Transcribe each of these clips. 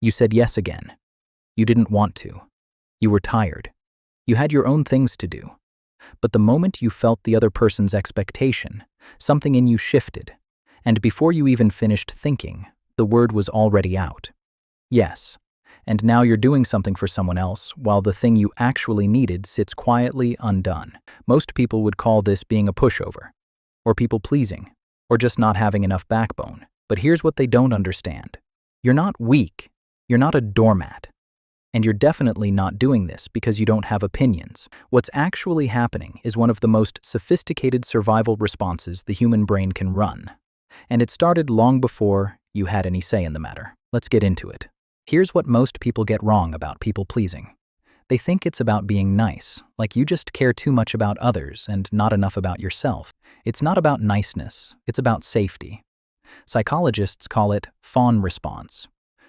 You said yes again. You didn't want to. You were tired. You had your own things to do. But the moment you felt the other person's expectation, something in you shifted, and before you even finished thinking, the word was already out. Yes. And now you're doing something for someone else while the thing you actually needed sits quietly undone. Most people would call this being a pushover, or people-pleasing, or just not having enough backbone. But here's what they don't understand. You're not weak. You're not a doormat. And you're definitely not doing this because you don't have opinions. What's actually happening is one of the most sophisticated survival responses the human brain can run. And it started long before you had any say in the matter. Let's get into it. Here's what most people get wrong about people-pleasing. They think it's about being nice, like you just care too much about others and not enough about yourself. It's not about niceness, it's about safety. Psychologists call it Fawn response,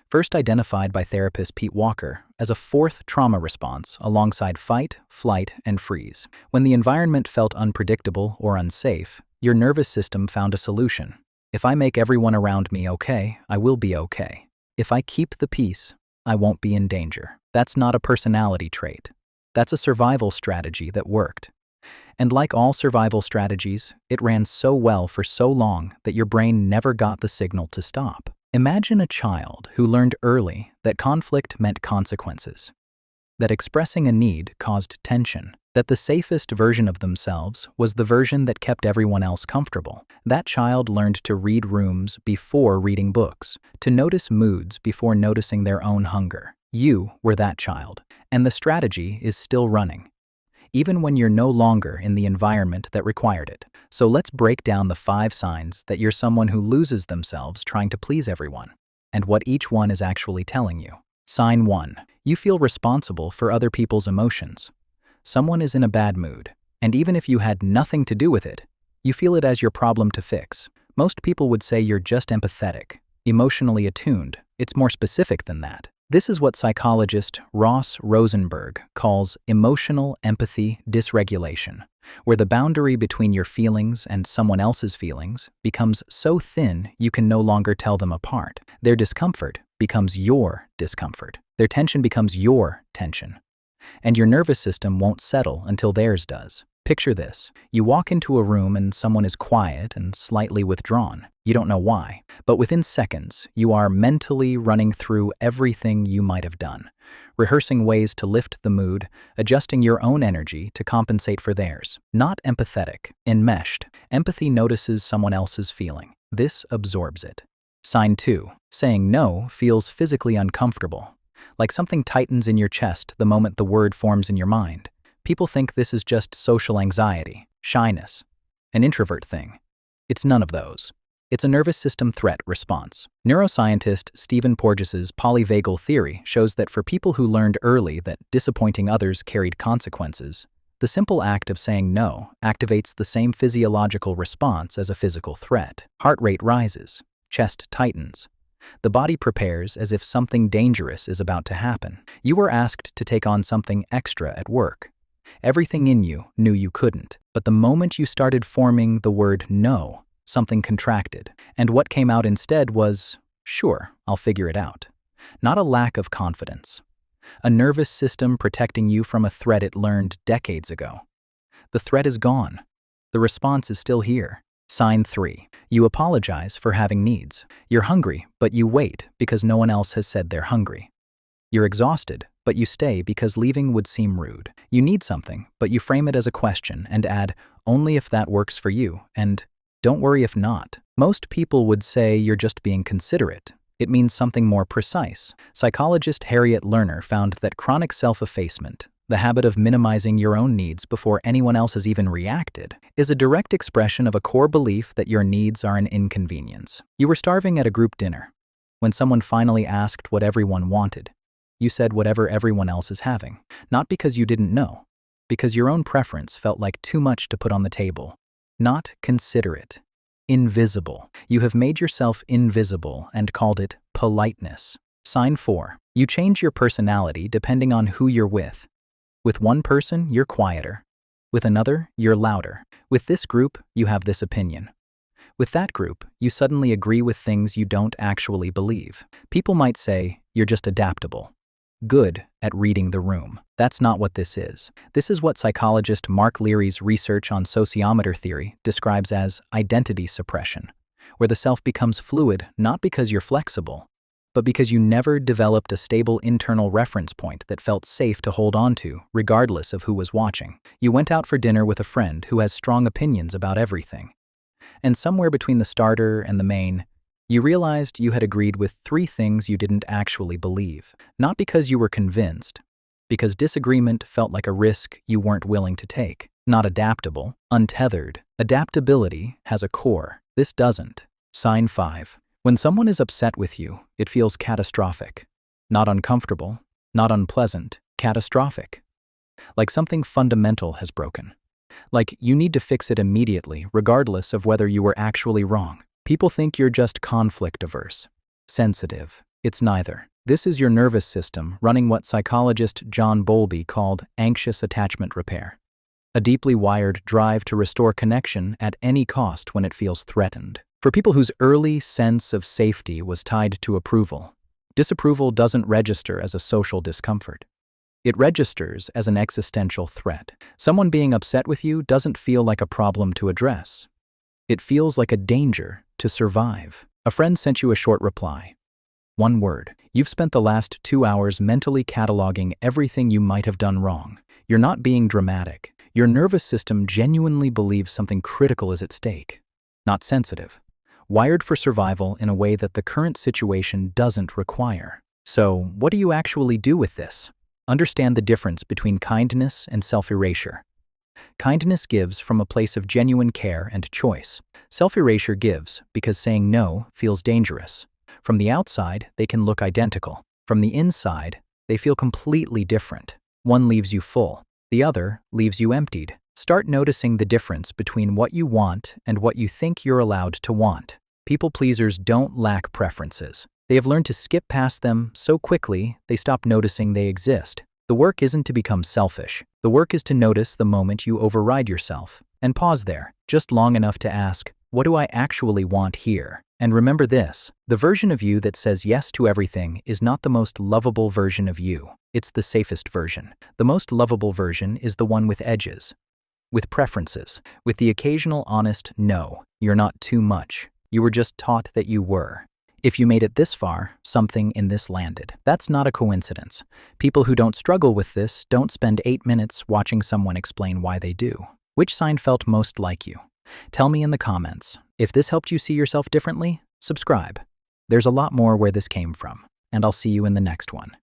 first identified by therapist Pete Walker as a fourth trauma response alongside fight, flight, and freeze. When the environment felt unpredictable or unsafe, your nervous system found a solution. If I make everyone around me okay, I will be okay. If I keep the peace, I won't be in danger. That's not a personality trait. That's a survival strategy that worked. And like all survival strategies, it ran so well for so long that your brain never got the signal to stop. Imagine a child who learned early that conflict meant consequences, that expressing a need caused tension, that the safest version of themselves was the version that kept everyone else comfortable. That child learned to read rooms before reading books, to notice moods before noticing their own hunger. You were that child, and the strategy is still running, even when you're no longer in the environment that required it. So let's break down the 5 signs that you're someone who loses themselves trying to please everyone, and what each one is actually telling you. Sign 1. You feel responsible for other people's emotions. Someone is in a bad mood, and even if you had nothing to do with it, you feel it as your problem to fix. Most people would say you're just empathetic, emotionally attuned. It's more specific than that. This is what psychologist Ross Rosenberg calls emotional empathy dysregulation, where the boundary between your feelings and someone else's feelings becomes so thin you can no longer tell them apart. Their discomfort becomes your discomfort. Their tension becomes your tension. And your nervous system won't settle until theirs does. Picture this. You walk into a room and someone is quiet and slightly withdrawn. You don't know why, but within seconds, you are mentally running through everything you might have done, rehearsing ways to lift the mood, adjusting your own energy to compensate for theirs. Not empathetic, enmeshed. Empathy notices someone else's feeling. This absorbs it. Sign 2. Saying no feels physically uncomfortable, like something tightens in your chest the moment the word forms in your mind. People think this is just social anxiety, shyness, an introvert thing. It's none of those. It's a nervous system threat response. Neuroscientist Stephen Porges' Polyvagal Theory shows that for people who learned early that disappointing others carried consequences, the simple act of saying no activates the same physiological response as a physical threat. Heart rate rises, chest tightens. The body prepares as if something dangerous is about to happen. You were asked to take on something extra at work. Everything in you knew you couldn't, but the moment you started forming the word no, something contracted, and what came out instead was, sure, I'll figure it out. Not a lack of confidence. A nervous system protecting you from a threat it learned decades ago. The threat is gone. The response is still here. Sign 3. You apologize for having needs. You're hungry, but you wait because no one else has said they're hungry. You're exhausted, but you stay because leaving would seem rude. You need something, but you frame it as a question and add, only if that works for you, and don't worry if not. Most people would say you're just being considerate. It means something more precise. Psychologist Harriet Lerner found that chronic self-effacement, the habit of minimizing your own needs before anyone else has even reacted, is a direct expression of a core belief that your needs are an inconvenience. You were starving at a group dinner. When someone finally asked what everyone wanted, you said whatever everyone else is having. Not because you didn't know, because your own preference felt like too much to put on the table. Not considerate. Invisible. You have made yourself invisible and called it politeness. Sign 4. You change your personality depending on who you're with. With one person, you're quieter. With another, you're louder. With this group, you have this opinion. With that group, you suddenly agree with things you don't actually believe. People might say, You're just adaptable. Good at reading the room. That's not what this is. This is what psychologist Mark Leary's research on sociometer theory describes as identity suppression, where the self becomes fluid not because you're flexible, but because you never developed a stable internal reference point that felt safe to hold on to, regardless of who was watching. You went out for dinner with a friend who has strong opinions about everything. And somewhere between the starter and the main, you realized you had agreed with 3 things you didn't actually believe. Not because you were convinced, because disagreement felt like a risk you weren't willing to take. Not adaptable, untethered. Adaptability has a core. This doesn't. Sign 5. When someone is upset with you, it feels catastrophic. Not uncomfortable, not unpleasant, catastrophic. Like something fundamental has broken. Like you need to fix it immediately, regardless of whether you were actually wrong. People think you're just conflict-averse, sensitive. It's neither. This is your nervous system running what psychologist John Bowlby called anxious attachment repair. A deeply wired drive to restore connection at any cost when it feels threatened. For people whose early sense of safety was tied to approval, disapproval doesn't register as a social discomfort. It registers as an existential threat. Someone being upset with you doesn't feel like a problem to address. It feels like a danger to survive. A friend sent you a short reply. 1 word. You've spent the last 2 hours mentally cataloging everything you might have done wrong. You're not being dramatic. Your nervous system genuinely believes something critical is at stake. Not sensitive. Wired for survival in a way that the current situation doesn't require. So, what do you actually do with this? Understand the difference between kindness and self-erasure. Kindness gives from a place of genuine care and choice. Self-erasure gives because saying no feels dangerous. From the outside, they can look identical. From the inside, they feel completely different. One leaves you full, the other leaves you emptied. Start noticing the difference between what you want and what you think you're allowed to want. People pleasers don't lack preferences. They have learned to skip past them so quickly they stop noticing they exist. The work isn't to become selfish. The work is to notice the moment you override yourself and pause there, just long enough to ask, what do I actually want here? And remember this, the version of you that says yes to everything is not the most lovable version of you. It's the safest version. The most lovable version is the one with edges, with preferences, with the occasional honest no, you're not too much. You were just taught that you were. If you made it this far, something in this landed. That's not a coincidence. People who don't struggle with this don't spend 8 minutes watching someone explain why they do. Which sign felt most like you? Tell me in the comments. If this helped you see yourself differently, subscribe. There's a lot more where this came from, and I'll see you in the next one.